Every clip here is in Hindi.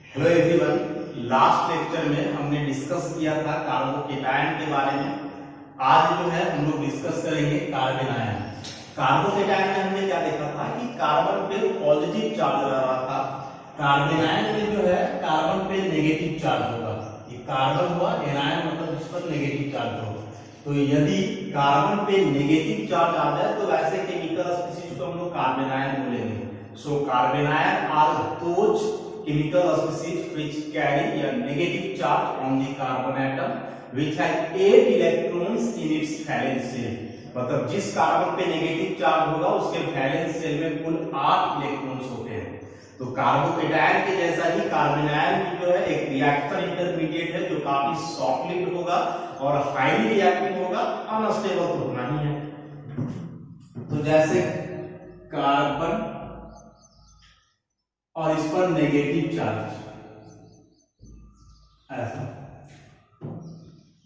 हेलो एवरीवन, लास्ट लेक्चर में हमने डिस्कस किया था कार्बोकेटायन के बारे में। आज जो है हम लोग डिस्कस करेंगे कार्बन आयन। कार्बोकेटायन में हमने क्या देखा था कि कार्बन पे पॉजिटिव चार्ज रहा था, कार्बन आयन में जो है कार्बन पे नेगेटिव चार्ज होगा। ये कार्बन हुआ, एनायन मतलब इस पर नेगेटिव चार्ज होगा। तो यदि कार्बन पे नेगेटिव चार्ज आ जाए तो ऐसे केमिकल स्पीशीज को हम लोग कार्बन आयन बोलेंगे। So carbanion are those chemical species which carry a negative charge on the carbon atom which has 8 electrons in its valence shell। मतलब जिस कार्बन पे नेगेटिव चार्ज होगा उसके वैलेंस शेल में कुल 8 इलेक्ट्रॉन्स होते हैं। तो कार्बोकेटायन के जैसा ही कार्बन आयन भी जो है एक रिएक्शन इंटरमीडिएट है जो काफी शॉर्ट लिव्ड होगा और हाईली रिएक्टिव होगा, अनस्टेबल तो होना ही है। तो जैसे कार्बन और इस पर नेगेटिव चार्ज ऐसा।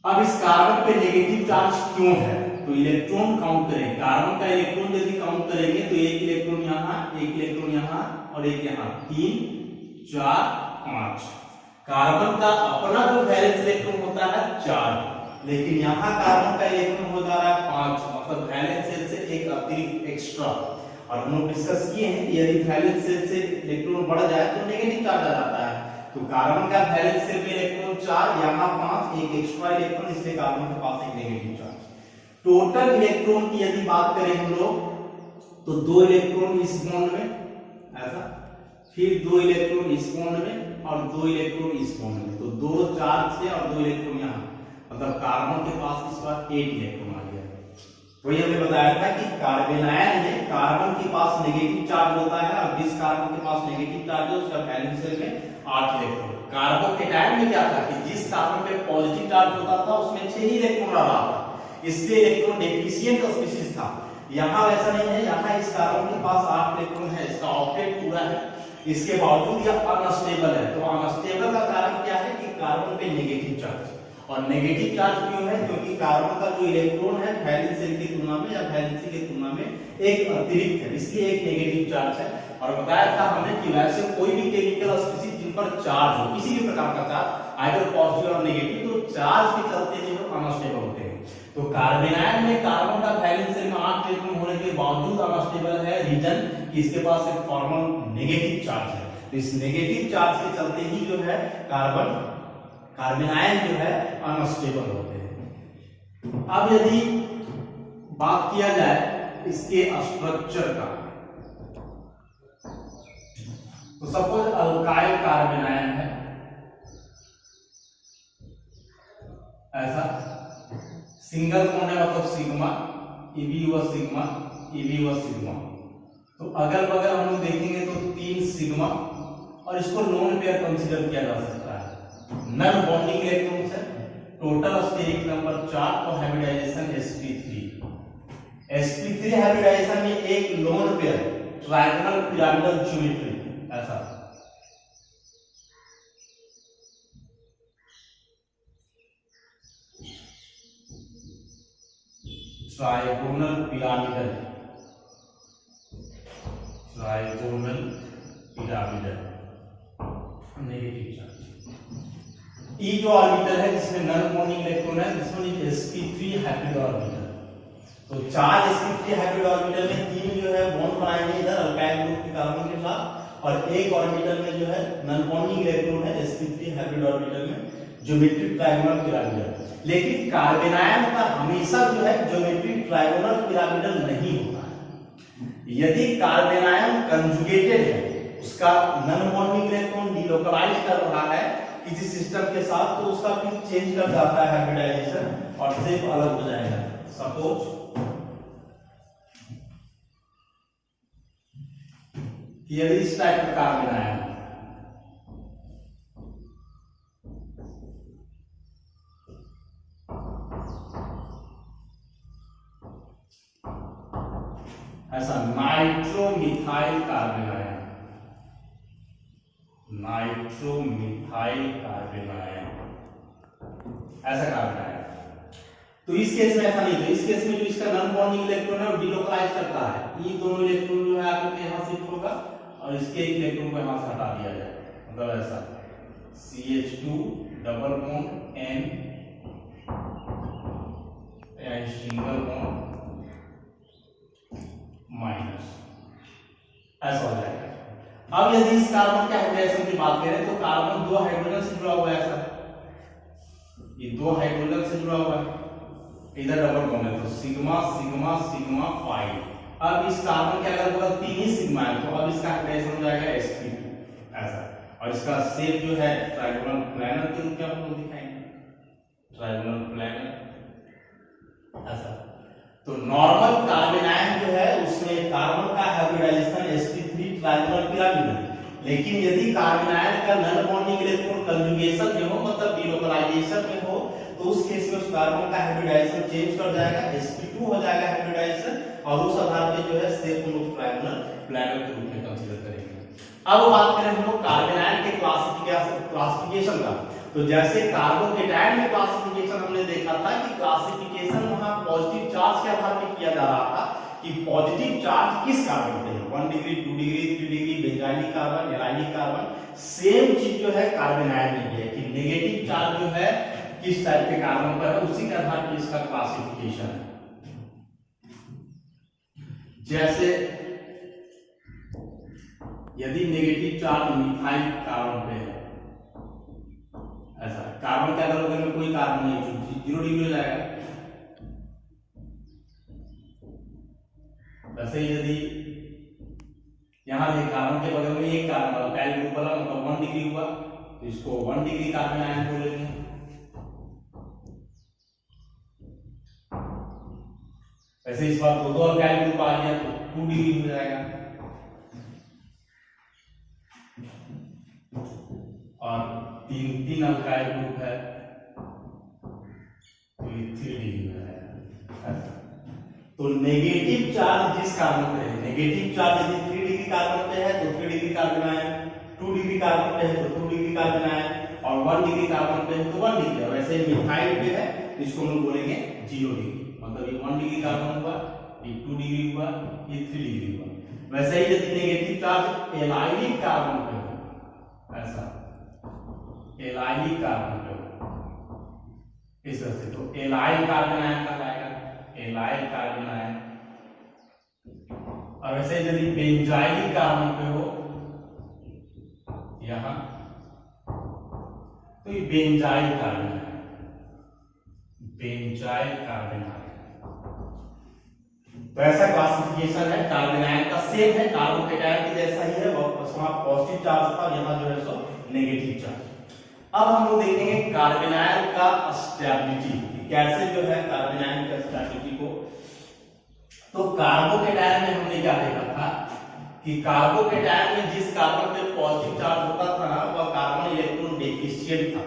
अब इस कार्बन पे नेगेटिव चार्ज क्यों है? तो इलेक्ट्रॉन काउंट करें, कार्बन का इलेक्ट्रॉन यदि काउंट करेंगे तो एक इलेक्ट्रॉन यहाँ, एक इलेक्ट्रॉन यहाँ और एक यहाँ, 3 4 5। कार्बन का अपना जो वैलेंस इलेक्ट्रॉन होता है 4, लेकिन यहाँ कार्बन का इलेक्ट्रॉन हो जा रहा है 5, मतलब वैलेंस शेल से एक अतिरिक्त एक्स्ट्रा। और हम लोग डिस्कस किए हैं कि यदि वैलेंस शेल से इलेक्ट्रॉन बढ़ जाए तो नेगेटिव चार्ज आ जाता है। तो कार्बन का वैलेंस शेल में इलेक्ट्रॉन 4, यहाँ 5, एक एक्स्ट्रा इलेक्ट्रॉन, इसलिए कार्बन के पास एक नेगेटिव चार्ज। टोटल इलेक्ट्रॉन की यदि बात करें हम लोग तो 2 इलेक्ट्रॉन इस बॉन्ड में ऐसा, फिर 2 इलेक्ट्रॉन इस बॉन्ड में और 2 इलेक्ट्रॉन इस बॉन्ड में। तो 2 4 6 और 2 इलेक्ट्रॉन यहाँ, मतलब कार्बन के पास इस बार 8 इलेक्ट्रॉन आ गया। वही हमने बताया था कि कार्बन आयन में कार्बन के पास नेगेटिव चार्ज होता है और जिस कार्बन के पास नेगेटिव चार्ज है उसका वैलेंस शेल में 8 इलेक्ट्रॉन। कार्बोकेटायन में क्या था कि जिस कार्बन पे पॉजिटिव चार्ज होता था उसमें 6 ही इलेक्ट्रॉन रहा था, इसलिए इलेक्ट्रॉन डेफिशिएंट स्पीशीज था। यहाँ वैसा नहीं है, यहाँ इस कार्बन के पास 8 इलेक्ट्रॉन है, इसका ऑक्टेट पूरा है, इसके बावजूद यह अनस्टेबल है। तो अनस्टेबल का कारण क्या है कि कार्बन पे नेगेटिव चार्ज। और नेगेटिव चार्ज क्यों है? क्योंकि कार्बन का जो इलेक्ट्रॉन है वैलेंस शेल की तुलना में या वैलेंसी की तुलना में एक अतिरिक्त है, इसलिए एक नेगेटिव चार्ज है। और बताया था हमने कि वैसे कोई भी केमिकल स्पीशीज जिन पर चार्ज हो, किसी भी प्रकार का चार्ज, आइदर पॉजिटिव और नेगेटिव, तो चार्ज के चलते जो है अनस्टेबल होते हैं। तो कार्बन आयन में कार्बन का वैलेंस शेल में 8 इलेक्ट्रॉन होने के बावजूद अनस्टेबल है। रीजन कि इसके पास एक फॉर्मल नेगेटिव चार्ज है। तो इस नेगेटिव चार्ज के चलते ही जो है कार्बन आयन जो है अनस्टेबल होते हैं। अब यदि बात किया जाए इसके स्ट्रक्चर का, तो सपोज अल्काइल कार्बन आयन है ऐसा, सिंगल बॉन्ड है मतलब सिग्मा, Eb व सिग्मा, Eb व सिग्मा। तो अगल बगल हम लोग देखेंगे तो 3 सिग्मा, और इसको लोन पेयर कंसीडर किया जा सकता है। नन बॉन्डिंग इलेक्ट्रॉन्स है, टोटल स्टेरिक नंबर 4 और हाइब्रिडाइजेशन sp3। sp3 हाइब्रिडाइजेशन में एक lone pair triangle pyramidal geometry ऐसा, ट्राइगोनल पिरामिडल नेगेटिव चार्ज। ई जो ऑर्बिटल है जिसमें नन बॉन्डिंग इलेक्ट्रॉन है, जिसमें sp3 हाइब्रिड ऑर्बिटल। तो 4 sp3 हाइब्रिड ऑर्बिटल में 3 जो है बॉन्ड बनाएंगे इधर अल्काइल ग्रुप के कार्बन के साथ, और एक ऑर्बिटल में जो है नन बॉन्डिंग इलेक्ट्रॉन है sp3 हाइब्रिड ऑर्बिटल में, ज्योमेट्रिक ट्रायंगुलर पिरामिडल। लेकिन कार्बन आयन का हमेशा जो है ज्योमेट्रिक ट्रायंगुलर पिरामिडल नहीं होता है। यदि कार्बन आयन कंजुगेटेड है, उसका नन बॉन्डिंग इलेक्ट्रॉन डिलोकलाइज कर रहा है किसी सिस्टम के साथ, तो उसका फिर चेंज कर जाता है हाइब्रिडाइजेशन और शेप अलग हो जाएगा। सपोज यदि इस टाइप का कार्बन आयन ऐसा, नाइट्रोमिथाइल कार्बन आयन, नाइट्रोमिथाइल कार्बन आयन ऐसा कार्बन आयन। तो इस केस में ऐसा नहीं, तो इस केस में जो इसका नॉन बॉन्डिंग इलेक्ट्रॉन है वो डिलोकलाइज करता है। ये दोनों इलेक्ट्रॉन जो है आकर के यहां शिफ्ट होगा और इसके एक इलेक्ट्रॉन को यहां से हटा दिया जाएगा, मतलब ऐसा। CH2 double bond N and single bond minus, ऐसा हो जाएगा। अब यदि इस कार्बन के हाइड्रोजन की बात करें तो कार्बन दो हाइड्रोजन से जुड़ा हुआ है ऐसा, ये दो हाइड्रोजन से जुड़ा हुआ है, इधर डबल बॉन्ड है तो सिग्मा सिग्मा सिग्मा 5। अब इस कार्बन के अगर बगल तीन ही सिग्मा है तो अब इसका हाइड्रोजन हो जाएगा sp2 ऐसा, और इसका शेप जो है ट्रायंगुलर प्लैनर के रूप में हम लोग दिखाएंगे, ट्रायंगुलर प्लैनर ऐसा। तो नॉर्मल कार्बन आयन जो है उसमें कार्बन का हाइब्रिडाइजेशन sp3 ट्रायंगुलर पिरामिड, लेकिन यदि कार्बन आयन का नन बॉन्डिंग इलेक्ट्रॉन कंजुगेशन में हो, मतलब डिलोकलाइजेशन में हो, तो उस केस में उस कार्बन का हाइब्रिडाइजेशन चेंज कर जाएगा, sp2 हो जाएगा हाइब्रिडाइजेशन, और उस आधार पे जो है शेप हम लोग ट्रायंगुलर प्लैनर के रूप में कंसीडर करेंगे। अब बात करें हम लोग कार्बन आयन के क्लासिफिकेशन का, तो जैसे कार्बोकेटायन में क्लासिफिकेशन हमने देखा था कि क्लासिफिकेशन वहां पॉजिटिव चार्ज के आधार पर किया जा रहा था कि पॉजिटिव चार्ज किस कार्बन पे है, 1 degree 2 degree 3 degree benzylic carbon allylic carbon. Same चीज जो है कार्बन आयन में भी है कि नेगेटिव चार्ज जो है किस टाइप के कार्बन पर है, उसी के आधार पर इसका क्लासिफिकेशन है। जैसे यदि नेगेटिव चार्ज मिथाइल कार्बन पे है ऐसा, कार्बन के अगर में कोई कार्बन नहीं, 0 डिग्री हो जाएगा। वैसे यदि यहां है कार्बन के बगल में एक कार्बन अल्काइल ग्रुप वाला, मतलब 1 डिग्री हुआ तो इसको 1 डिग्री कार्बन आयन बोलेंगे। वैसे इस बार दो अल्काइल ग्रुप आ गया तो 2 डिग्री हो जाएगा, और तीन अल्काइल ग्रुप है तो ये 3 डिग्री हो जाएगा। तो नेगेटिव चार्ज जिस कार्बन पे है, नेगेटिव चार्ज यदि 3 डिग्री कार्बन पे है तो 3 degree carbon ion, 2 degree carbon पे है तो 2 डिग्री कार्बन आयन, और 1 डिग्री कार्बन पे है तो 1 डिग्री। वैसे मिथाइल पे है तो इसको हम लोग बोलेंगे 0 डिग्री, मतलब ये 1 डिग्री कार्बन हुआ, ये 2 डिग्री हुआ, ये 3 डिग्री हुआ। वैसे ही यदि नेगेटिव चार्ज एलाइलिक कार्बन पे हो ऐसा, एलाइलिक कार्बन पे हो इस तरह से, तो एलाइल कार्बन आयन कहलाएगा, एलाइल कार्बन आयन। और वैसे यदि बेंजाइलिक कार्बन पे हो यहां तो ये benzyl carbon ion, benzyl carbon ion. तो ऐसा क्लासिफिकेशन है कार्बन आयन का, सेम है कार्बोकेटायन के जैसा ही है, वहां पॉजिटिव चार्ज था, यहां जो है सो नेगेटिव चार्ज। अब हम लोग देखेंगे कार्बन आयन का स्टेबिलिटी, कैसे जो है कार्बन आयन का स्टेबिलिटी को। तो कार्बोकेटायन में हमने क्या देखा था कि कार्बोकेटायन में जिस कार्बन पे पॉजिटिव चार्ज होता था ना, वह कार्बन इलेक्ट्रॉन डेफिशिएंट था,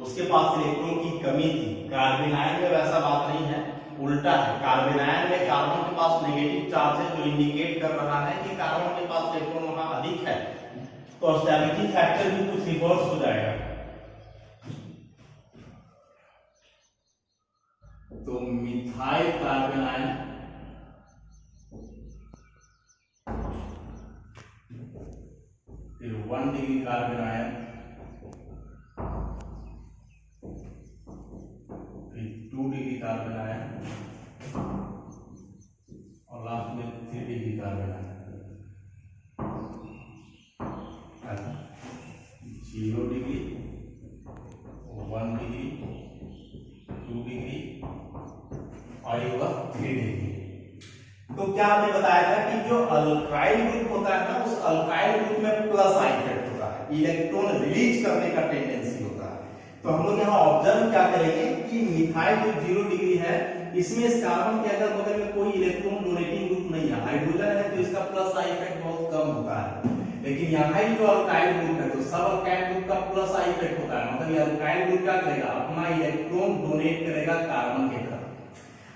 उसके पास इलेक्ट्रॉन की कमी थी। कार्बन आयन में वैसा बात नहीं है, उल्टा है। कार्बन आयन में कार्बन के पास नेगेटिव चार्ज है जो इंडिकेट कर रहा है कि कार्बन के पास इलेक्ट्रॉन वहां अधिक है, तो स्टेबिलिटी फैक्टर भी कुछ रिवर्स हो जाएगा। तो मिथाइल कार्बन आयन फिर 1 डिग्री कार्बन आयन, फिर 2 डिग्री कार्बन आयन, और लास्ट में 3 degree carbon ion. 0 degree, 1 degree, 2 degree, और ये हुआ 3 डिग्री। तो क्या हमने बताया था कि जो अल्काइल ग्रुप होता है ना, उस अल्काइल ग्रुप में प्लस आई इफेक्ट होता है, इलेक्ट्रॉन रिलीज करने का टेंडेंसी होता है। तो हम लोग यहाँ ऑब्जर्व क्या करेंगे कि मिथाइल जो 0 डिग्री है, इसमें इस कार्बन के अगर बगल में कोई इलेक्ट्रॉन डोनेटिंग ग्रुप नहीं है, हाइड्रोजन है, तो इसका प्लस आई इफेक्ट बहुत कम होता है। लेकिन यहाँ जो अल्काइल ग्रुप है तो सब अल्काइल ग्रुप का प्लस आई इफेक्ट होता है, मतलब ये अल्काइल ग्रुप क्या करेगा, अपना इलेक्ट्रॉन डोनेट करेगा कार्बन के तरफ।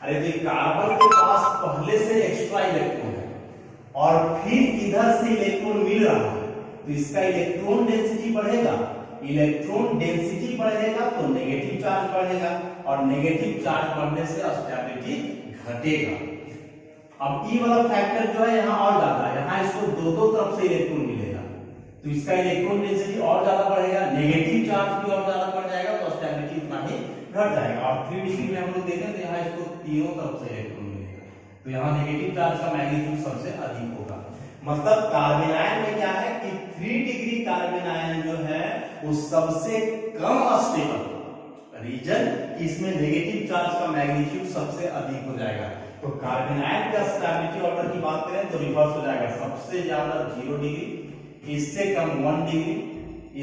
अरे तो कार्बन के पास पहले से एक्स्ट्रा इलेक्ट्रॉन है और फिर इधर से इलेक्ट्रॉन मिल रहा है, तो इसका इलेक्ट्रॉन डेंसिटी बढ़ेगा। इलेक्ट्रॉन डेंसिटी बढ़ेगा तो नेगेटिव चार्ज बढ़ेगा, और नेगेटिव चार्ज बढ़ने से स्टेबिलिटी घटेगा। अब ई वाला फैक्टर जो है यहाँ और ज्यादा है, यहाँ इसको दो तरफ से इलेक्ट्रॉन मिलेगा, तो इसका इलेक्ट्रॉन डेंसिटी और ज्यादा बढ़ेगा। नेगेटिव चार्ज चार्ज भी और ज्यादा बढ़ जाएगा तो स्टेबिलिटी उतना ही घट जाएगा। और 3 डिग्री में हम लोग देखें तो यहाँ इसको तीनों तरफ से इलेक्ट्रॉन मिलेगा, तो यहाँ नेगेटिव चार्ज का मैग्नीट्यूड सबसे अधिक होगा। मतलब कार्बन आयन में क्या है कि 3 डिग्री कार्बन आयन जो है वो सबसे कम स्टेबल रीजन, इसमें नेगेटिव चार्ज का मैग्नीट्यूड सबसे अधिक हो जाएगा। तो कार्बन आयन का स्टेबिलिटी ऑर्डर की बात करें तो रिवर्स हो जाएगा, सबसे ज्यादा 0 डिग्री, इससे कम 1 डिग्री,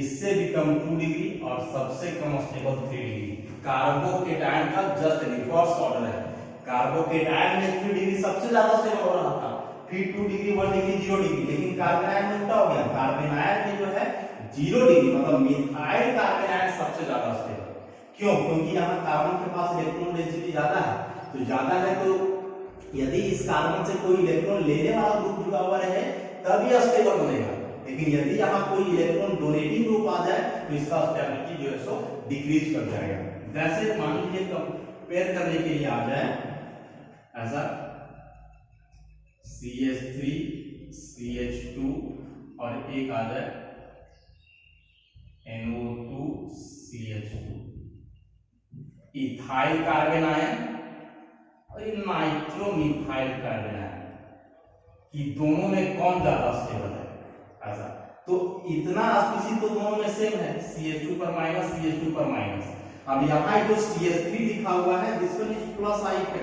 इससे भी कम 2 डिग्री और सबसे कम स्टेबल 3 डिग्री। कार्बोकेटायन का जस्ट रिवर्स ऑर्डर है। कार्बोकेटायन में 3 डिग्री सबसे ज्यादा स्टेबल हो रहा था, फिर 2 डिग्री 1 डिग्री 0 डिग्री, लेकिन कार्बन आयन में उल्टा हो गया। कार्बन आयन में जो है 0 डिग्री मतलब मिथाइल कार्बन आयन सबसे ज्यादा स्टेबल। क्यों? क्योंकि यहाँ कार्बन के पास इलेक्ट्रॉन डेंसिटी ज्यादा है, तो ज्यादा है तो यदि इस कार्बन से कोई इलेक्ट्रॉन लेने वाला ग्रुप जुड़ा हुआ रहे तभी स्टेबल बनेगा, लेकिन यदि यहाँ कोई इलेक्ट्रॉन डोनेटिंग ग्रुप आ जाए तो इसका स्टेबिलिटी जो है सो डिक्रीज कर जाएगा। जैसे मान लीजिए कंपेयर करने के लिए आ जाए ऐसा CH3 CH2 और एक आ जाए NO2 CH2, ethyl carbon ion और ये नाइट्रोमिथाइल कार्बन आयन, कि दोनों में कौन ज्यादा स्टेबल है ऐसा। तो इतना स्पीशीज तो दोनों में सेम है, CH2 पर माइनस CH2 पर माइनस। अब यहाँ जो CH3 लिखा हुआ है जिसमें प्लस आई है,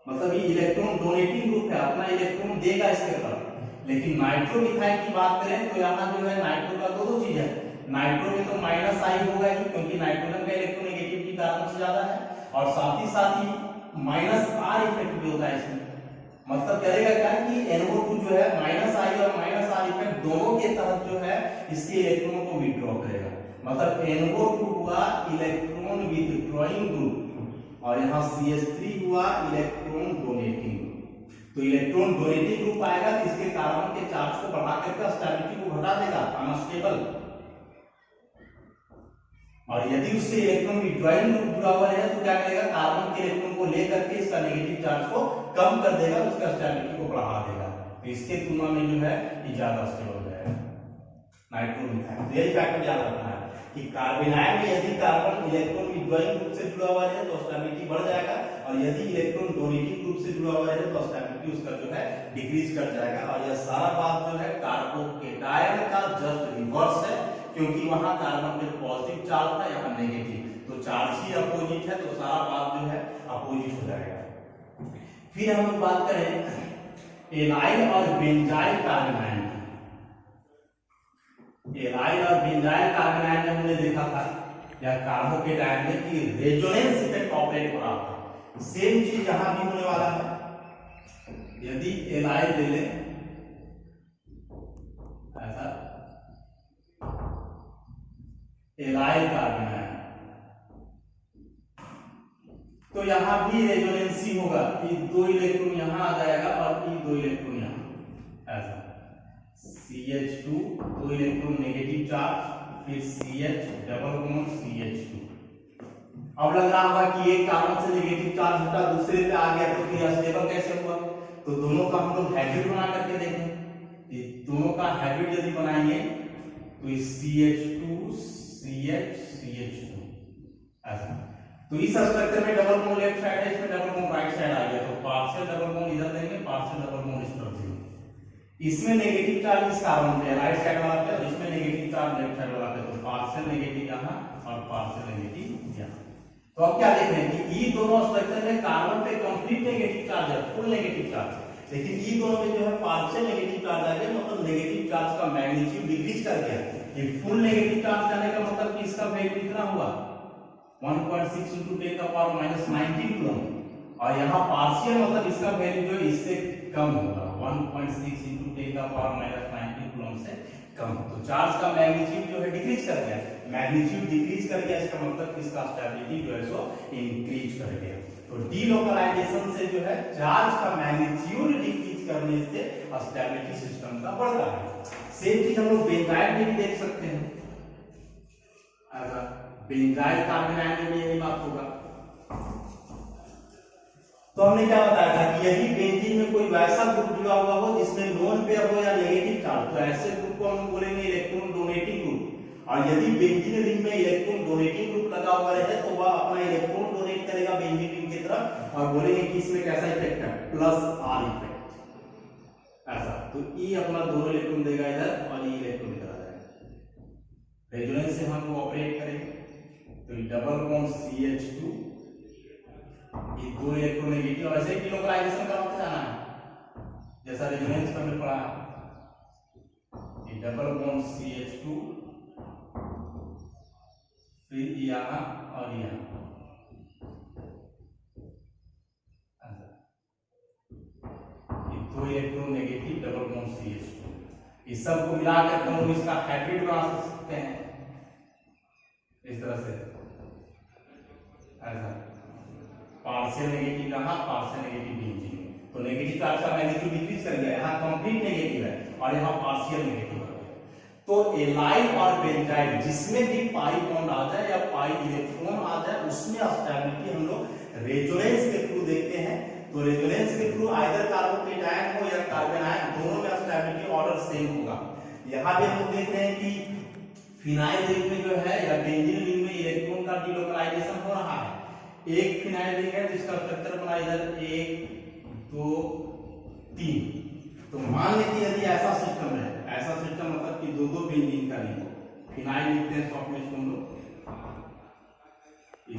मतलब ये इलेक्ट्रॉन डोनेटिंग ग्रुप है, अपना इलेक्ट्रॉन देगा इसके तरफ। लेकिन नाइट्रोमिथाइल की बात करें तो यहाँ जो है नाइट्रो का दो चीज है, नाइट्रो में तो माइनस आई होगा ही क्योंकि नाइट्रोजन का इलेक्ट्रोनेगेटिविटी कार्बन से ज्यादा है, और साथ ही माइनस आर इफेक्ट भी होता है इसमें। मतलब करेगा क्या कि NO2 जो है माइनस आई और माइनस आर इफेक्ट दोनों के तहत जो है इसके इलेक्ट्रॉनों को विथड्रॉ करेगा। मतलब NO2 हुआ इलेक्ट्रॉन विथड्रॉइंग ग्रुप और यहाँ CH3 हुआ इलेक्ट्रॉन डोनेटिंग ग्रुप। तो इलेक्ट्रॉन डोनेटिंग ग्रुप आएगा तो इसके कार्बन के चार्ज को बढ़ा करके स्टेबिलिटी को घटा देगा, अनस्टेबल। और यदि उससे इलेक्ट्रॉन विथड्रॉइंग ग्रुप जुड़ा हुआ है तो क्या करेगा, कार्बन के इलेक्ट्रॉन को लेकर के इसका नेगेटिव चार्ज को कम कर देगा, उसका स्टेबिलिटी को बढ़ा देगा। तो इसके तुलना में जो है ये ज्यादा स्टेबल हो जाएगा नाइट्रोमिथाइल। तो यही फैक्टर याद रखना है कि कार्बन आयन में यदि कार्बन इलेक्ट्रॉन विथड्रॉइंग ग्रुप से जुड़ा हुआ है तो स्टेबिलिटी बढ़ जाएगा, और यदि इलेक्ट्रॉन डोनेटिंग ग्रुप से जुड़ा हुआ है तो स्टेबिलिटी उसका जो है डिक्रीज कर जाएगा। और यह सारा बात जो है कार्बोकेटायन का जस्ट रिवर्स है, क्योंकि वहां कार्बन पे पॉजिटिव चार्ज था, यहाँ नेगेटिव, तो चार्ज ही अपोजिट है तो सारा बात जो है अपोजिट हो जाएगा। फिर हम बात करें एलाइल और बेंजाइल कार्बन आयन की। एलाइल और बेंजाइल कार्बन आयन में हमने देखा था या कार्बोकेटायन में कि रेजोनेंस इफेक्ट ऑपरेट हो रहा था। सेम चीज यहां भी होने वाला है। यदि एलाइल ले लें ऐसा एलाइल कार्बन आयन, तो यहां भी रेजोनेंसी होगा, ये 2 इलेक्ट्रॉन यहां आ जाएगा और ये 2 इलेक्ट्रॉन यहां ऐसा। CH2 2 इलेक्ट्रॉन नेगेटिव चार्ज, फिर CH डबल बॉन्ड CH2। अब लग रहा होगा कि एक कार्बन से नेगेटिव चार्ज हटा दूसरे पे आ गया तो फिर स्टेबल कैसे हुआ। तो दोनों का हम लोग हाइब्रिड बना करके देखें। ये दोनों का हाइब्रिड यदि बनाएंगे तो ये CH2 CH CH2 ऐसा। तो इस स्ट्रक्चर में डबल बॉन्ड लेफ्ट साइड है, इसमें डबल बॉन्ड राइट साइड आ गया, तो पार्शियल डबल बॉन्ड इधर देंगे, पार्शियल डबल बॉन्ड इस तरफ देंगे। इसमें नेगेटिव चार्ज इस कार्बन पे राइट साइड वाला पे, इसमें नेगेटिव चार्ज लेफ्ट साइड वाला पे, तो पार्शियल नेगेटिव यहां और पार्शियल नेगेटिव यहां। तो अब क्या देख रहे हैं कि ई दोनों स्ट्रक्चर में कार्बन पे कंप्लीट नेगेटिव चार्ज है, फुल नेगेटिव चार्ज, लेकिन ई दोनों में जो है पार्शियल नेगेटिव चार्ज आ गया, मतलब नेगेटिव चार्ज का मैग्नीट्यूड डिक्रीज कर गया। ये फुल नेगेटिव चार्ज करने का मतलब कि इसका वैल्यू कितना हुआ 1.6 into 10 का पावर माइनस 19 कूलम, और यहाँ पार्शियल मतलब इसका वैल्यू जो है इससे कम होगा 1.6 into 10 का पावर माइनस 19 कूलम से कम। तो चार्ज का मैग्नीट्यूड जो है डिक्रीज कर गया, मैग्नीट्यूड डिक्रीज कर गया, इसका मतलब इसका स्टेबिलिटी जो है सो इंक्रीज कर गया। तो डीलोकलाइजेशन से जो है चार्ज का मैग्नीट्यूड डिक्रीज करने से स्टेबिलिटी सिस्टम का बढ़ता है। सेम चीज हम लोग बेंजाइल में भी देख सकते हैं। बेंजाइल कार्बन आयन में भी यही बात होगा। तो हमने क्या बताया था कि यदि बेंजीन में कोई वैसा ग्रुप जुड़ा हुआ हो जिसमें लोन पेयर हो या नेगेटिव चार्ज, तो ऐसे ग्रुप को हम बोलेंगे इलेक्ट्रॉन डोनेटिंग ग्रुप। और यदि बेंजीन रिंग में इलेक्ट्रॉन डोनेटिंग ग्रुप लगा हुआ रहे तो वह अपना इलेक्ट्रॉन डोनेट करेगा बेंजीन रिंग की तरफ और बोलेंगे कि इसमें कैसा इफेक्ट है, प्लस आर इफेक्ट, ऐसा। तो ई अपना दोनों इलेक्ट्रॉन देगा इधर और ई इलेक्ट्रॉन इधर आ जाएगा। रेजोनेंस से हम लोग ऑपरेट करेंगे तो डबल बॉन्ड CH2, ये दो इलेक्ट्रॉन नेगेटिव, और ऐसे डिलोकलाइजेशन करते जाना है जैसा रेजोनेंस में हमने पढ़ा है। ये डबल बॉन्ड CH2, फिर यहाँ और यहाँ, ये दो electron negative double bond CH2, इस सब को मिलाकर हम लोग इसका हाइब्रिड बना सकते हैं इस तरह से, ऐसा। पार्शियल नेगेटिव यहाँ, पार्शियल नेगेटिव बेंजीन में, तो नेगेटिव चार्ज का मैग्नीट्यूड डिक्रीज कर गया, यहाँ कंप्लीट नेगेटिव है और यहाँ पार्शियल नेगेटिव है। तो एलाइल और बेंजाइल जिसमें भी पाई बॉन्ड आ जाए या पाई इलेक्ट्रॉन आ जाए उसमें स्टेबिलिटी हम लोग रेजोनेंस के थ्रू देखते हैं। तो रेजोनेंस के थ्रू आइदर कार्बोकेटायन हो या कार्बन आयन, दोनों में स्टेबिलिटी ऑर्डर सेम होगा। यहाँ भी हम लोग देख रहे हैं कि फिनाइल रिंग में जो है या बेंजीन रिंग में इलेक्ट्रॉन का डिलोकलाइजेशन हो रहा है। एक फिनाइल रिंग है जिसका स्ट्रक्चर बना इधर 1 2 3। तो मान लीजिए यदि ऐसा सिस्टम है, ऐसा सिस्टम मतलब कि दो दो बेंजीन का रिंग, फिनाइल लिखते हैं शॉर्ट में सुन लो,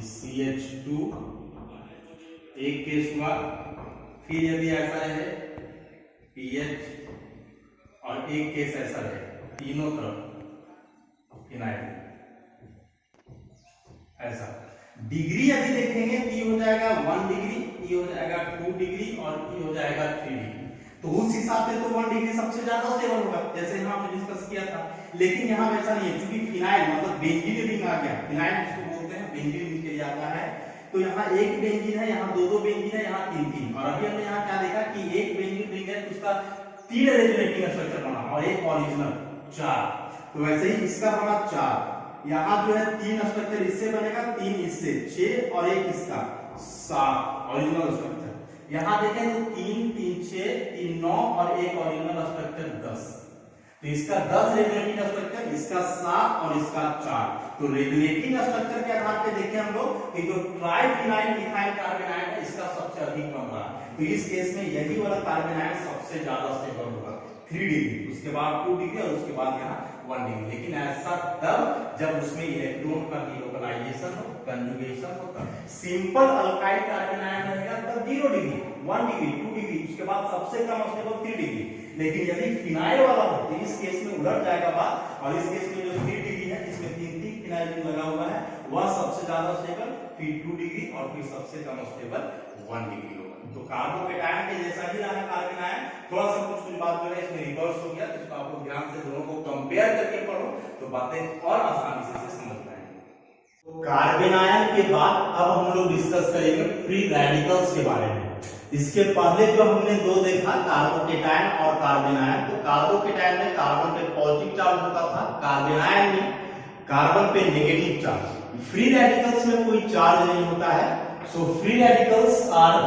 CH2 एक केस हुआ, फिर यदि ऐसा है PH और एक केस ऐसा है, तीनों तरफ फिनाइल ऐसा। डिग्री यदि देखेंगे तो ये हो जाएगा 1 डिग्री, ये हो जाएगा 2 डिग्री और ये हो जाएगा 3 डिग्री। तो उस हिसाब से तो 1 डिग्री सबसे ज्यादा स्टेबल होगा जैसे यहाँ हमने डिस्कस किया था। लेकिन यहाँ वैसा नहीं है, क्योंकि फिनाइल मतलब बेंजीन रिंग आ गया, फिनाइल जिसको बोलते हैं बेंजीन रिंग के लिए आता है। तो यहाँ एक बेंजीन है, यहाँ दो दो बेंजीन है, यहाँ तीन तीन, और अभी हमने यहाँ क्या देखा कि एक बेंजीन रिंग है तो उसका 3 रेजोनेटिंग स्ट्रक्चर बना और एक ओरिजिनल 4। तो वैसे ही इसका बना 4, यहाँ जो है 3 स्ट्रक्चर इससे बनेगा, 3 इससे 6 और एक इसका 7 ओरिजिनल स्ट्रक्चर। यहाँ देखें तो 3 3 6 3 9 और एक ओरिजिनल स्ट्रक्चर 10। तो इसका 10 रेजोनेटिंग स्ट्रक्चर, इसका 7 और इसका 4। तो रेजोनेटिंग स्ट्रक्चर के आधार पे देखें हम लोग कि जो ट्राइफिनाइल मिथाइल कार्बन आयन है इसका सबसे अधिक बन रहा है। तो इस केस में यही वाला कार्बन आयन सबसे ज्यादा स्टेबल होगा 3 डिग्री, उसके बाद 2 डिग्री और उसके बाद यहाँ 1 डिग्री। लेकिन ऐसा तब जब उसमें इलेक्ट्रॉन का डिलोकलाइजेशन हो, कंजुगेशन हो। सिंपल अल्काइल कार्बन आयन रहेगा तब 0 डिग्री, 1 डिग्री, 2 डिग्री, उसके बाद सबसे कम स्टेबल 3 डिग्री। लेकिन यदि फिनाइल वाला हो तो इस केस में उलट जाएगा बात, और इस केस में जो 3 डिग्री है जिसमें 3 फिनाइल रिंग लगा हुआ है वह सबसे ज्यादा स्टेबल, फिर 2 डिग्री और फिर सबसे कम स्टेबल 1 डिग्री होगा। तो कार्बोकेटायन के जैसा ही रहा कार्बन आयन, थोड़ा सा कुछ बात जो है इसमें रिवर्स हो गया, तो इसको आप लोग ध्यान से दोनों को कंपेयर करके पढ़ो तो बातें और आसानी से समझ पाएंगे। तो कार्बन आयन के बाद अब हम लोग डिस्कस करेंगे फ्री रेडिकल्स के बारे में। इसके पहले जो हमने दो देखा कार्बोकेटायन और कार्बन आयन, तो कार्बोकेटायन में कार्बन पे पॉजिटिव चार्ज होता था, कार्बन आयन में कार्बन पे नेगेटिव चार्ज। फ्री रेडिकल्स में कोई चार्ज नहीं होता है। So free radicals are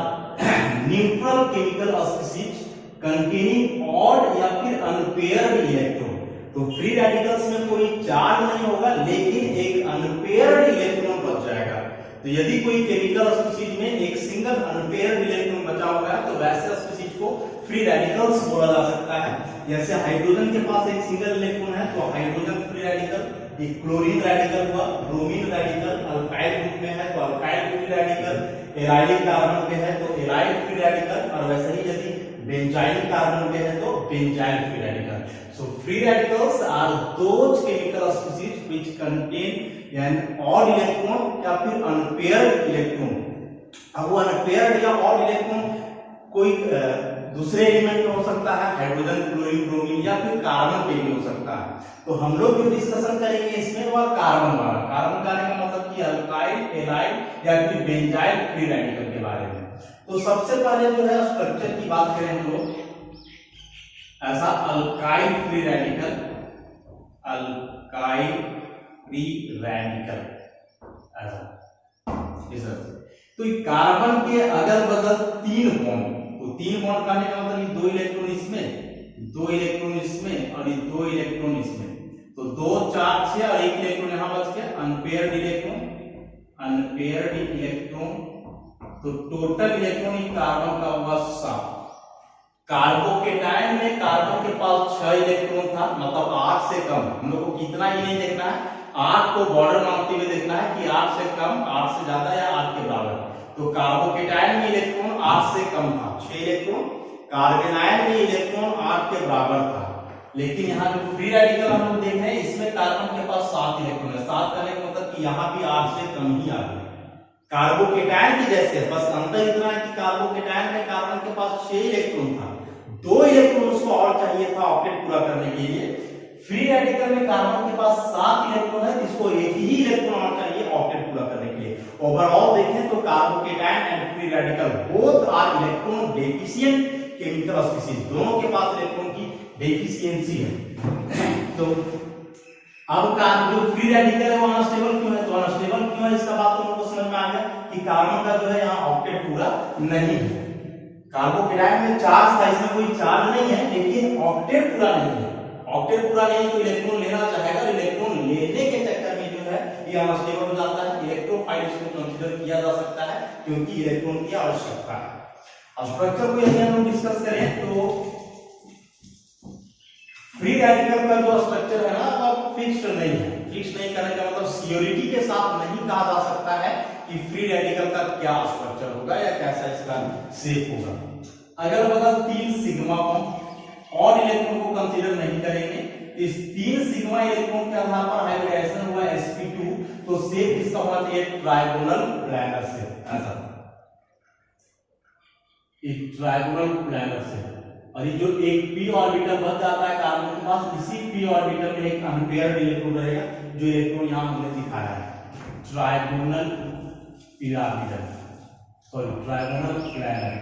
neutral chemical species containing odd या फिर अनपेयर्ड इलेक्ट्रॉन। तो फ्री रेडिकल्स में कोई चार्ज नहीं होगा लेकिन एक अनपेयर्ड इलेक्ट्रॉन बच जाएगा। तो यदि कोई केमिकल स्पीशीज में एक सिंगल अनपेयर्ड इलेक्ट्रॉन बचा हुआ है तो वैसे स्पीशीज को फ्री रेडिकल्स बोला जा सकता है। जैसे हाइड्रोजन के पास एक सिंगल इलेक्ट्रॉन है तो हाइड्रोजन फ्री रेडिकल, एक क्लोरीन रेडिकल हुआ, ब्रोमीन रेडिकल, अल्काइल ग्रुप में है तो अल्काइल फ्री रेडिकल, एराइलिक कार्बन पे है तो एराइल फ्री रेडिकल, और वैसे ही यदि बेंजाइल कार्बन पे है तो benzyl free radical. So free radicals are those chemical species which contain an odd electron या फिर अनपेयर्ड इलेक्ट्रॉन। अब वो अनपेयर्ड या ऑड इलेक्ट्रॉन कोई दूसरे एलिमेंट में हो सकता है, हाइड्रोजन, क्लोरीन, ब्रोमीन या फिर कार्बन पे भी हो सकता है। तो हम लोग जो डिस्कशन करेंगे इसमें वह कार्बन वाला, कार्बन का मतलब कि अल्काइल, एराइल या फिर बेंजाइल फ्री रेडिकल के बारे में। तो सबसे पहले जो है स्ट्रक्चर की बात करें हम लोग, ऐसा alkyl free radical, alkyl free radical ऐसा इस तरह से। तो कार्बन के अगल बगल 3 बॉन्ड, तो 3 बॉन्ड कहने का मतलब 2 इलेक्ट्रॉन इसमें, 2 इलेक्ट्रॉन इसमें और ये 2 इलेक्ट्रॉन इसमें। तो 2 4 6 और 1 इलेक्ट्रॉन यहां बच गया, अनपेयर्ड इलेक्ट्रॉन, अनपेयर्ड इलेक्ट्रॉन। तो टोटल इलेक्ट्रॉन कार्बन का हुआ 7। कार्बोकेटायन में कार्बन के पास 6 इलेक्ट्रॉन था, मतलब 8 से कम। हम लोग को कितना ही नहीं देखना है, 8 को बॉर्डर मानते हुए देखना है कि 8 से कम, 8 से ज्यादा या 8 के बराबर। तो कार्बोकेटायन में इलेक्ट्रॉन 8 से कम था, 6 इलेक्ट्रॉन। कार्बेनायन में इलेक्ट्रॉन 8 के बराबर था। लेकिन यहाँ जो फ्री रेडिकल हम लोग देख रहे हैं, इसमें कार्बन के पास 7 इलेक्ट्रॉन है। 7 करने का मतलब कि यहाँ भी 8 से कम ही आ गए कार्बोकेटायन की जैसे। बस अंतर इतना है कि कार्बोकेटायन में कार्बन के पास 6 इलेक्ट्रॉन था, 2 इलेक्ट्रॉन उसको और चाहिए था ऑक्टेट पूरा करने के लिए। फ्री रेडिकल में कार्बन के पास 7 इलेक्ट्रॉन है, जिसको एक ही इलेक्ट्रॉन और चाहिए ऑक्टेट पूरा करने के लिए। ओवरऑल देखें तो carbocation and free radical both are electron deficient chemical species, दोनों के पास इलेक्ट्रॉन की डेफिशिएंसी है। तो अब जो फ्री रेडिकल है वो अनस्टेबल क्यों है? तो अनस्टेबल क्यों है इसका बात तुम लोगों को समझ में आ गया कि कार्बन का जो है यहाँ ऑक्टेट पूरा नहीं है। कार्बोकेटायन में चार्ज था, इसमें कोई चार्ज नहीं है, लेकिन ऑक्टेट पूरा नहीं है। ऑक्टेट पूरा नहीं तो इलेक्ट्रॉन लेना चाहेगा, इलेक्ट्रॉन लेने के चक्कर में जो है ये अनस्टेबल हो जाता है। इलेक्ट्रोफाइल इसको कंसीडर किया जा सकता है क्योंकि इलेक्ट्रॉन की आवश्यकता है। अब स्ट्रक्चर को यदि हम डिस्कस करें तो फ्री रेडिकल का जो स्ट्रक्चर है ना वो फिक्स्ड नहीं है। फिक्स नहीं करने का मतलब सियोरिटी के साथ नहीं कहा जा सकता है कि फ्री रेडिकल का क्या स्ट्रक्चर होगा या कैसा इसका शेप होगा। अगर बगल 3 सिग्मा और इलेक्ट्रॉन को कंसीडर नहीं करेंगे, इस 3 सिग्मा इलेक्ट्रॉन के आधार पर हाइब्रिडाइजेशन हुआ sp2, तो शेप इसका होना चाहिए ट्रायगोनल प्लैनर शेप, ऐसा एक ट्रायगोनल प्लैनर शेप। और ये जो एक p ऑर्बिटल बच जाता है कार्बन के पास, इसी p ऑर्बिटल में एक अनपेयर्ड इलेक्ट्रॉन रहेगा, जो इलेक्ट्रॉन यहां हमने दिखाया है trigonal pyramidal, sorry trigonal planar.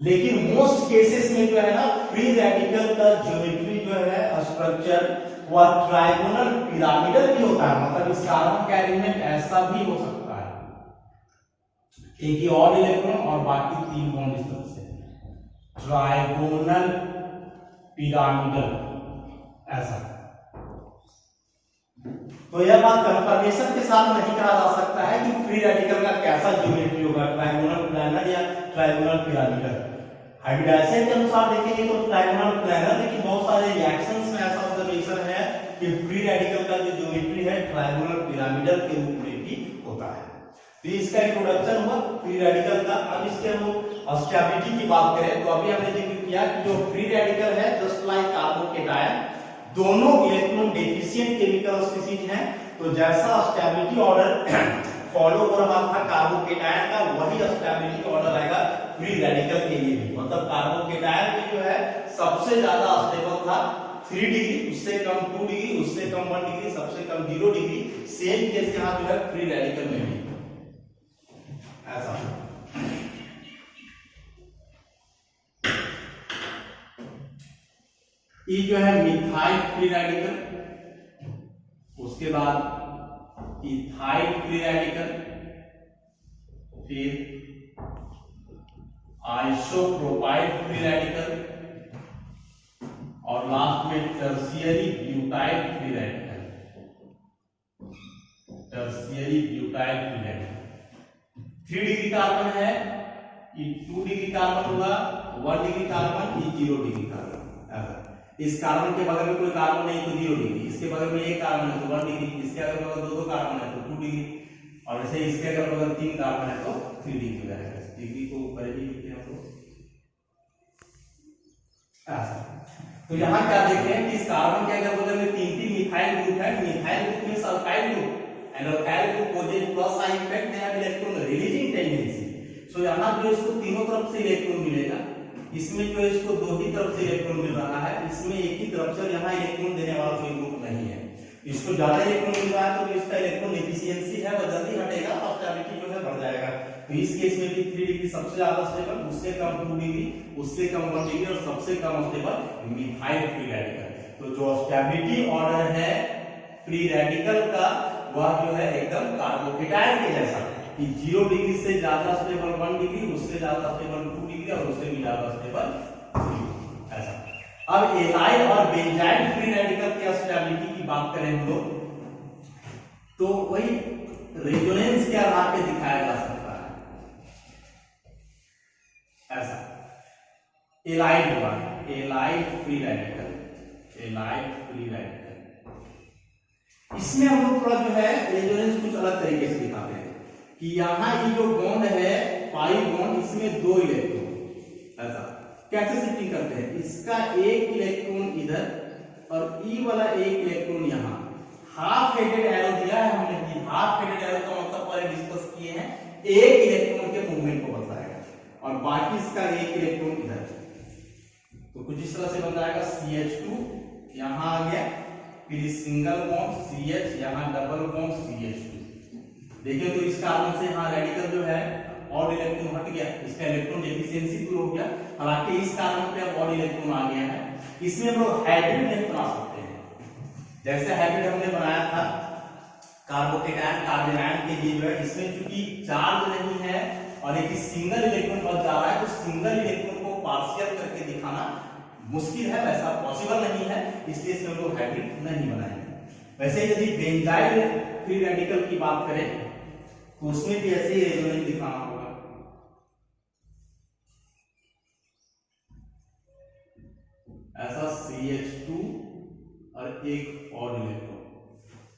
लेकिन मोस्ट केसेस में जो है ना फ्री रेडिकल का ज्योमेट्री जो है स्ट्रक्चर वह ट्रायगोनल पिरामिडल भी होता है, मतलब इस कार्बन का एलिमेंट ऐसा भी हो सकता है, एक ही और इलेक्ट्रॉन और बाकी 3 बॉन्ड इस तरह से ट्रायगोनल पिरामिडल ऐसा। तो यह बात कंफर्मेशन के साथ नहीं कहा जा सकता है कि फ्री रेडिकल का कैसा ज्योमेट्री होगा, ट्रायगोनल प्लैनर या ट्रायगोनल पिरामिडल। हाइब्रिडाइजेशन के अनुसार देखेंगे तो ट्रायगोनल प्लैनर, लेकिन बहुत सारे रिएक्शंस में ऐसा ऑब्जर्वेशन है कि फ्री रेडिकल का जो ज्योमेट्री है ट्रायगोनल पिरामिडल के रूप में भी होता है। तो इसका इंट्रोडक्शन हुआ फ्री रेडिकल का। अब इसके हम स्टेबिलिटी की बात करें तो अभी हमने जिक्र किया कि जो फ्री रेडिकल है जस्ट लाइक कार्बोकेटायन, दोनों इलेक्ट्रॉन डेफिशिएंट केमिकल स्पीशीज हैं। तो जैसा स्टेबिलिटी ऑर्डर फॉलो हो रहा था कार्बोकेटायन का, वही स्टेबिलिटी ऑर्डर आएगा फ्री रेडिकल के लिए भी। मतलब कार्बोकेटायन में जो है सबसे ज्यादा स्टेबल था 3 डिग्री, उससे कम 2 डिग्री, उससे कम 1 डिग्री, सबसे कम 0 डिग्री। सेम केस यहाँ जो है फ्री रेडिकल में भी ऐसा। ये जो है मिथाइल फ्री रेडिकल, उसके बाद इथाइल फ्री रेडिकल, फिर आइसोप्रोपाइल फ्री रेडिकल और लास्ट में tertiary butyl free radical. Tertiary butyl free radical 3 degree carbon है, ये 2 डिग्री कार्बन होगा, 1 डिग्री कार्बन, ये 0 डिग्री कार्बन। इस कार्बन के बगल में कोई कार्बन नहीं तो 0 डिग्री, इसके बगल में एक कार्बन है तो 1 डिग्री, इसके अगल बगल 2 कार्बन है तो 2 डिग्री, और जैसे इसके अगल बगल 3 कार्बन है तो 3 डिग्री हो जाएगा। डिग्री को ऊपर ही लिखते हैं हम लोग ऐसा। तो यहाँ क्या देख रहे हैं कि इस कार्बन के अगल बगल में 3 मिथाइल ग्रुप है। मिथाइल ग्रुप में alkyl group and alkyl group poses plus I effect, they have electron releasing tendency. So यहाँ जो इसको तीनों तरफ से इलेक्ट्रॉन मिलेगा, इसमें जो इसको 2 ही तरफ से इलेक्ट्रॉन मिल रहा है, इसमें एक ही तरफ से, यहाँ इलेक्ट्रॉन देने वाला कोई ग्रुप नहीं है। इसको ज्यादा इलेक्ट्रॉन मिल रहा है तो इसका इलेक्ट्रॉन एफिशिएंसी है वो जल्दी हटेगा और स्टेबिलिटी जो है बढ़ जाएगा। तो इस केस में भी 3 डिग्री सबसे ज्यादा स्टेबल, उससे कम 2 डिग्री, उससे कम 1 डिग्री और सबसे कम स्टेबल मिथाइल फ्री रेडिकल। तो जो स्टेबिलिटी ऑर्डर है फ्री रेडिकल का वह जो है एकदम कार्बोकेटायन के जैसा कि 0 डिग्री से ज्यादा स्टेबल 1 डिग्री, उससे ज्यादा स्टेबल 2 डिग्री और उससे भी ज्यादा स्टेबल 3 ऐसा। अब एलाइल और बेंजाइल फ्री रेडिकल की स्टेबिलिटी की बात करें हम लोग, तो वही रेजोनेंस के आधार पे दिखाया जा सकता है। ऐसा एलाइल हुआ, allyl free radical, allyl free radical, इसमें हम लोग थोड़ा जो है रेजोनेंस कुछ अलग तरीके से दिखाते हैं कि यहाँ ये जो बॉन्ड है पाई बॉन्ड, इसमें 2 इलेक्ट्रॉन, ऐसा कैसे शिफ्टिंग करते हैं, इसका एक इलेक्ट्रॉन इधर और ई वाला एक इलेक्ट्रॉन यहाँ। हाफ हेडेड एरो दिया है हमने कि हाफ हेडेड एरो का मतलब पहले डिस्कस किए हैं, एक इलेक्ट्रॉन के मूवमेंट को बताएगा और बाकी इसका एक इलेक्ट्रॉन इधर। तो कुछ इस तरह से बन जाएगा CH2 यहाँ आ गया, फिर सिंगल बॉन्ड CH, यहाँ डबल बॉन्ड CH2। देखिए तो इस कारण से यहाँ रेडिकल जो है ऑड इलेक्ट्रॉन हट गया, इसका इलेक्ट्रॉन डेफिशिएंसी दूर हो गया। हालांकि इस कारण पे अब ऑड इलेक्ट्रॉन आ गया है। इसमें हम लोग हाइब्रिड नहीं बना सकते हैं, जैसे हाइब्रिड हमने बनाया था कार्बोकेटायन कार्बोनायन के लिए जो है, इसमें चूंकि चार्ज नहीं है और एक सिंगल इलेक्ट्रॉन बच जा रहा है, तो सिंगल इलेक्ट्रॉन को पार्शियल करके दिखाना मुश्किल है, वैसा पॉसिबल नहीं है, इसलिए इसमें हम लोग हाइब्रिड नहीं बनाएंगे। वैसे यदि बेंजाइल फ्री रेडिकल की बात करें तो उसमें भी ऐसे ही रेजोनेंस दिखाना होगा। ऐसा CH2 और एक और इलेक्ट्रॉन,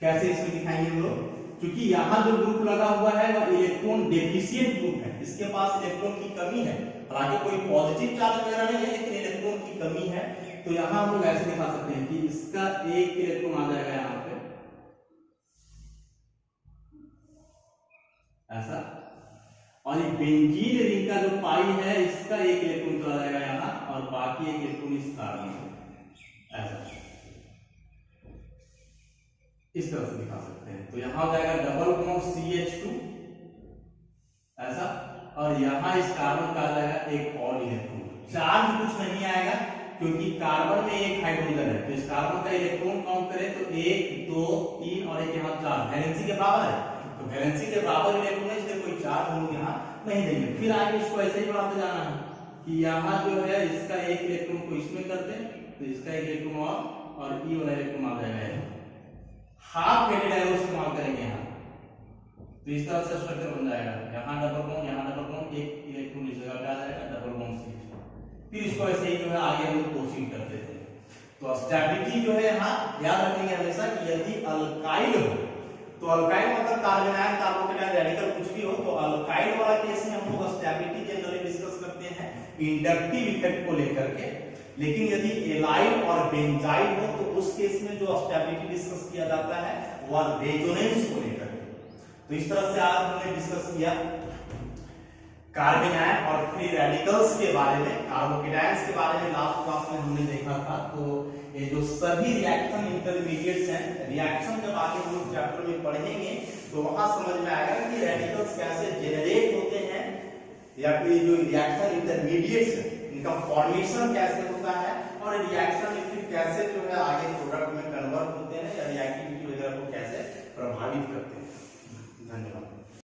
कैसे इसमें दिखाएंगे हम लोग, क्योंकि यहाँ जो ग्रुप लगा हुआ है वह इलेक्ट्रॉन डेफिशिएंट ग्रुप है, इसके पास इलेक्ट्रॉन की कमी है। हालांकि कोई पॉजिटिव चार्ज वगैरह नहीं है, लेकिन इलेक्ट्रॉन की कमी है। तो यहाँ हम लोग ऐसे दिखा सकते हैं कि इसका एक इलेक्ट्रॉन आ जाएगा यहाँ पे ऐसा, और ये बेंजीन रिंग का जो पाई है इसका एक इलेक्ट्रॉन चला जाएगा यहाँ और बाकी एक इलेक्ट्रॉन इस कार्बन में, ऐसा इस तरह से दिखा सकते हैं। तो यहाँ हो जाएगा डबल बॉन्ड CH2 ऐसा, और यहाँ इस कार्बन का आ जाएगा एक और इलेक्ट्रॉन। चार्ज कुछ नहीं आएगा क्योंकि कार्बन में एक हाइड्रोजन है, तो इस कार्बन का इलेक्ट्रॉन काउंट करें तो 1 2 3 और एक यहाँ 4 वैलेंसी के बराबर है, तो वैलेंसी के बराबर इलेक्ट्रॉन है, इसलिए कोई चार्ज हम लोग यहाँ नहीं देंगे। फिर आगे इसको ऐसे ही बढ़ाते जाना है कि यहाँ जो है इसका एक इलेक्ट्रॉन को इसमें करते हैं, तो इसका एक इलेक्ट्रॉन और ई वाला इलेक्ट्रॉन आ जाएगा। हाफ हेडेड एरो इस्तेमाल करेंगे यहाँ, तो इस तरह से स्ट्रक्चर बन जाएगा, यहाँ डबल बॉन्ड, यहाँ डबल बॉन्ड, एक इलेक्ट्रॉन इस जगह पे आ जाएगा, डबल बॉन्ड CH। फिर इसको ऐसे ही जो है आगे हम लोग प्रोसीड करते थे। तो स्टेबिलिटी जो है यहाँ याद रखेंगे हमेशा कि यदि अल्काइल हो, तो अल्काइल मतलब कार्बोनायन कार्बोकेटायन रेडिकल कुछ भी हो, तो अल्काइल वाला केस में हम लोग स्टेबिलिटी जनरली डिस्कस करते हैं इंडक्टिव इफेक्ट को लेकर के। लेकिन यदि एलाइल और बेंजाइल हो तो उस केस में जो स्टेबिलिटी डिस्कस किया जाता है वह रेजोनेंस को लेकर के। तो इस तरह से आज हमने डिस्कस किया कार्बोनायन और फ्री रेडिकल्स के बारे में, कार्बोकेटायंस के बारे में लास्ट क्लास में हमने देखा था। तो ये जो सभी रिएक्शन इंटरमीडिएट्स हैं, रिएक्शन जब आगे हम लोग चैप्टर में पढ़ेंगे तो वहां समझ में आएगा कि रेडिकल्स कैसे जेनरेट होते हैं, या फिर जो रिएक्शन इंटरमीडिएट्स हैं इनका फॉर्मेशन कैसे होता है, और रिएक्शन कैसे जो है आगे प्रोडक्ट में कन्वर्ट होते हैं या रिएक्टिविटी वगैरह को कैसे प्रभावित करते हैं। धन्यवाद।